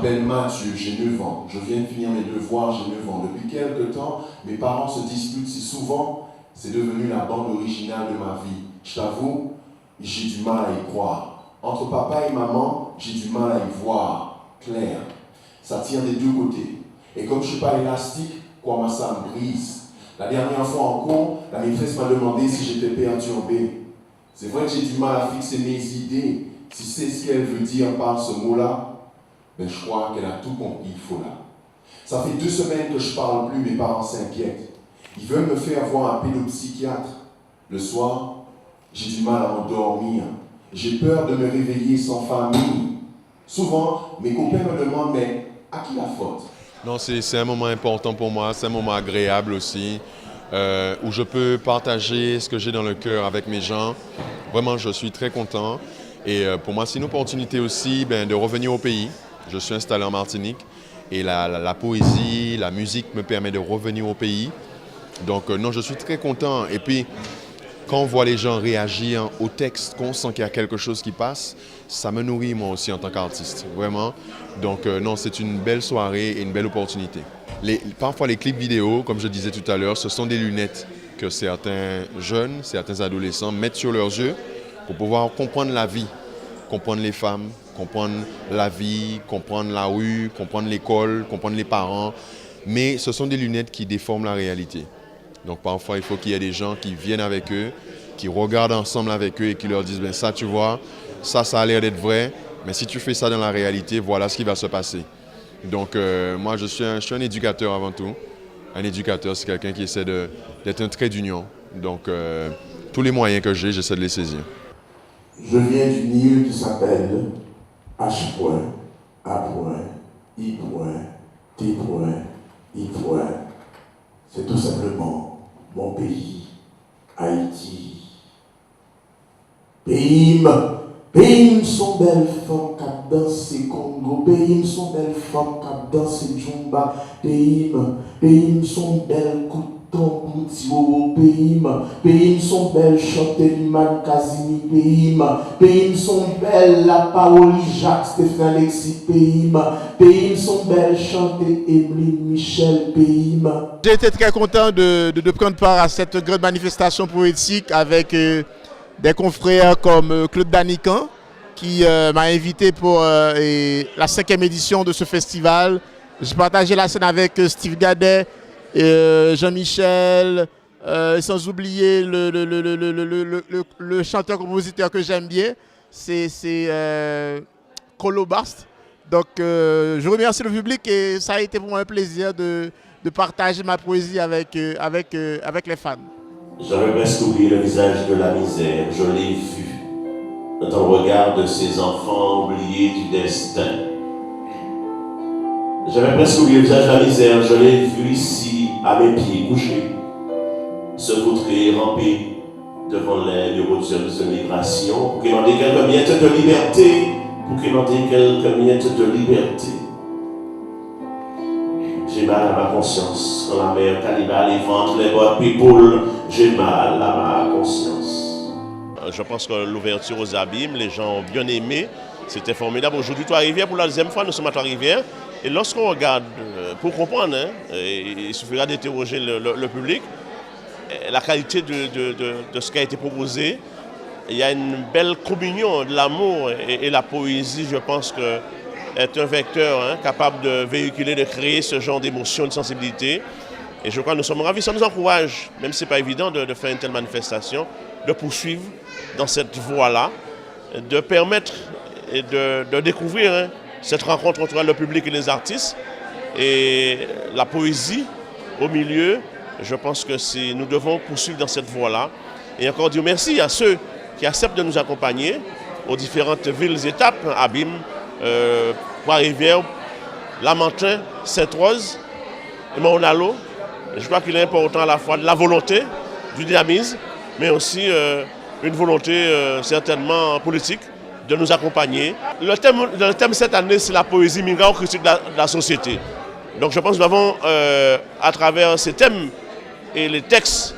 m'appelle Mathieu, j'ai 9 ans. Je viens de finir mes devoirs, j'ai 9 ans. Depuis quelques temps, mes parents se disputent si souvent, c'est devenu la bande originale de ma vie. Je t'avoue, j'ai du mal à y croire. Entre papa et maman, j'ai du mal à y voir clair. Ça tire des deux côtés. Et comme je ne suis pas élastique, quoi, ça me brise. La dernière fois en cours, la maîtresse m'a demandé si j'étais perturbé. C'est vrai que j'ai du mal à fixer mes idées. Si c'est ce qu'elle veut dire par ce mot-là, ben je crois qu'elle a tout compris, il faut là. Ça fait 2 semaines que je ne parle plus, mes parents s'inquiètent. Ils veulent me faire voir un pédopsychiatre. Le soir, j'ai du mal à m'endormir. J'ai peur de me réveiller sans famille. Souvent, mes copains me demandent, mais à qui la faute? Non, c'est un moment important pour moi, c'est un moment agréable aussi, où je peux partager ce que j'ai dans le cœur avec mes gens. Vraiment, je suis très content. Et pour moi, c'est une opportunité aussi de revenir au pays. Je suis installé en Martinique et la poésie, la musique me permet de revenir au pays. Donc non, je suis très content. Et puis, quand on voit les gens réagir au texte, qu'on sent qu'il y a quelque chose qui passe, ça me nourrit moi aussi en tant qu'artiste, vraiment. Donc non, c'est une belle soirée et une belle opportunité. Parfois les clips vidéo, comme je disais tout à l'heure, ce sont des lunettes que certains jeunes, certains adolescents mettent sur leurs yeux pour pouvoir comprendre la vie, comprendre les femmes, comprendre la vie, comprendre la rue, comprendre l'école, comprendre les parents. Mais ce sont des lunettes qui déforment la réalité. Donc parfois, il faut qu'il y ait des gens qui viennent avec eux, qui regardent ensemble avec eux et qui leur disent « ça, tu vois, ça a l'air d'être vrai, mais si tu fais ça dans la réalité, voilà ce qui va se passer. » Donc moi, je suis un éducateur avant tout. Un éducateur, c'est quelqu'un qui essaie d'être un trait d'union. Donc tous les moyens que j'ai, j'essaie de les saisir. Je viens d'une île qui s'appelle H. A. I. T. I. C'est tout simplement mon pays, Haïti. Pays sont belles femmes qui dansent Congo, pays sont belles femmes qui dansent Jumba, pays sont belles coutons pour pays sont belles chanter Liman Kazimi, pays sont belles la parole Jacques Stéphane Alexis, pays sont belles chanter Emily Michel, pays. J'ai été très content de prendre part à cette grande manifestation poétique avec des confrères comme Claude Danican qui m'a invité pour la 5e édition de ce festival. J'ai partagé la scène avec Steve Gadet, Jean-Michel, sans oublier le chanteur-compositeur que j'aime bien, c'est Colo Bast. Donc je remercie le public et ça a été pour moi un plaisir de partager ma poésie avec les fans. J'avais presque oublié le visage de la misère, je l'ai vu dans le regard de ces enfants oubliés du destin. J'avais presque oublié le visage de la misère, je l'ai vu ici, à mes pieds, couché, se vautrer, ramper devant les routiers de migration, pour qu'il en ait quelques miettes de liberté, J'ai mal à ma conscience, quand la mer cannibale évente les bottes people, j'ai mal à ma conscience. Je pense que l'ouverture aux abîmes, les gens ont bien aimé, c'était formidable. Aujourd'hui, Trois-Rivières, pour la 2e fois, nous sommes à Trois-Rivières. Et lorsqu'on regarde, pour comprendre, il suffira d'interroger le public, la qualité de ce qui a été proposé. Il y a une belle communion de l'amour et la poésie, je pense que est un vecteur capable de véhiculer, de créer ce genre d'émotion, de sensibilité. Et je crois que nous sommes ravis, ça nous encourage, même si ce n'est pas évident de faire une telle manifestation, de poursuivre dans cette voie-là, de permettre et de découvrir cette rencontre entre le public et les artistes. Et la poésie au milieu, je pense que nous devons poursuivre dans cette voie-là. Et encore dire merci à ceux qui acceptent de nous accompagner aux différentes villes, étapes, Abîme, Trois-Rivières, Lamentin, Sainte-Rose et Maunalo. Je crois qu'il est important à la fois de la volonté, du dynamisme, mais aussi une volonté certainement politique de nous accompagner. Le thème cette année, c'est la poésie migrante critique de la société. Donc je pense que nous avons, à travers ces thèmes et les textes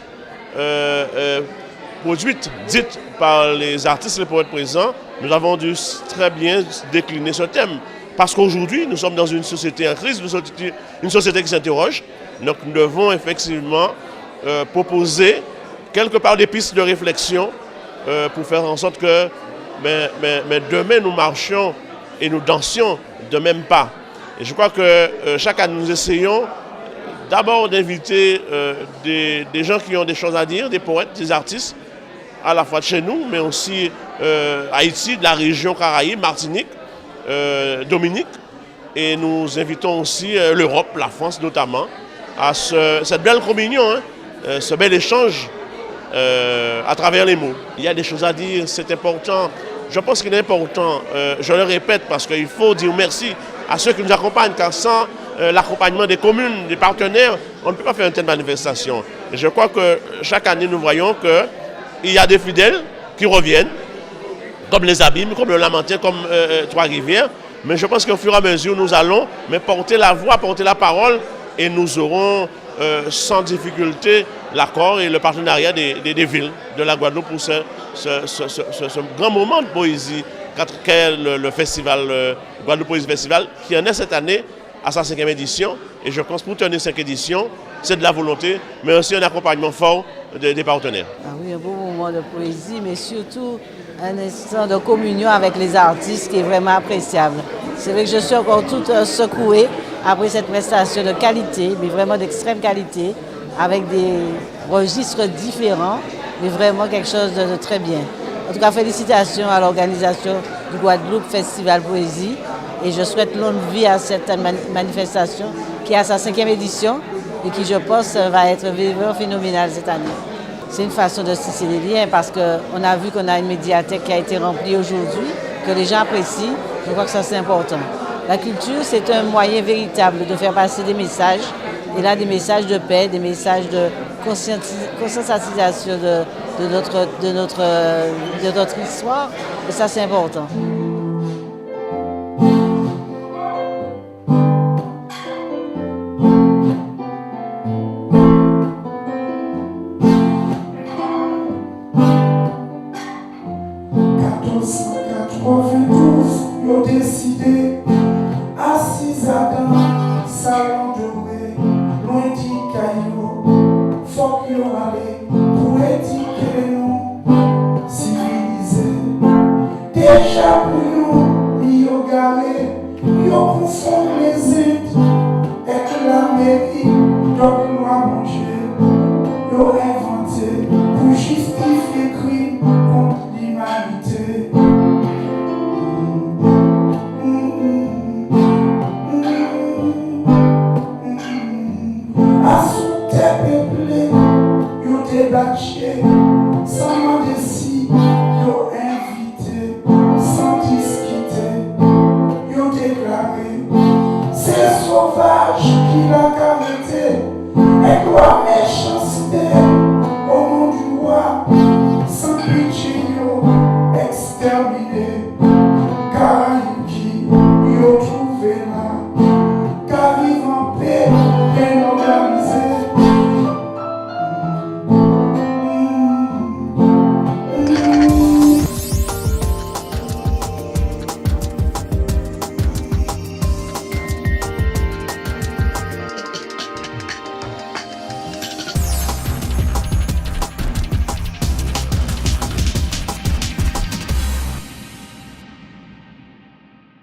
produites, dites par les artistes et les poètes présents, nous avons dû très bien décliner ce thème. Parce qu'aujourd'hui, nous sommes dans une société en crise, une société qui s'interroge. Donc nous devons effectivement proposer quelque part des pistes de réflexion pour faire en sorte que demain nous marchions et nous dansions de même pas. Et je crois que chaque année nous essayons d'abord d'inviter des gens qui ont des choses à dire, des poètes, des artistes, à la fois de chez nous, mais aussi Haïti, de la région Caraïbes, Martinique, Dominique. Et nous invitons aussi l'Europe, la France notamment, à cette belle communion, ce bel échange à travers les mots. Il y a des choses à dire, c'est important. Je pense qu'il est important, je le répète, parce qu'il faut dire merci à ceux qui nous accompagnent, car sans l'accompagnement des communes, des partenaires, on ne peut pas faire une telle manifestation. Et je crois que chaque année, nous voyons qu'il y a des fidèles qui reviennent, comme les Abîmes, comme le Lamentin, comme Trois-Rivières. Mais je pense qu'au fur et à mesure, nous allons porter la voix, porter la parole, et nous aurons sans difficulté l'accord et le partenariat des villes de la Guadeloupe pour ce grand moment de poésie qu'est le festival Guadeloupe Poésie Festival, qui en est cette année à sa 5e édition. Et je pense que pour tenir 5 éditions, c'est de la volonté, mais aussi un accompagnement fort des partenaires. Ah oui, un beau moment de poésie, mais surtout un instant de communion avec les artistes qui est vraiment appréciable. C'est vrai que je suis encore toute secouée après cette prestation de qualité, mais vraiment d'extrême qualité, avec des registres différents, mais vraiment quelque chose de très bien. En tout cas, félicitations à l'organisation du Guadeloupe Festival Poésie et je souhaite longue vie à cette manifestation qui est à sa 5e édition et qui, je pense, va être vraiment phénoménale cette année. C'est une façon de tisser les liens parce qu'on a vu qu'on a une médiathèque qui a été remplie aujourd'hui, que les gens apprécient. Je crois que ça, c'est important. La culture, c'est un moyen véritable de faire passer des messages. Et là, des messages de paix, des messages de conscientisation de notre histoire. Et ça, c'est important. Ils ont décidé, assis à dans salon doré, loin du caillou, faut qu'ils allaient pour éduquer nous, civiliser. Déjà pour nous, ils ont garé, ils ont confondu les études, et l'Amérique, donc nous a mangé, ils ont inventé pour justifier crime contre l'humanité. Sans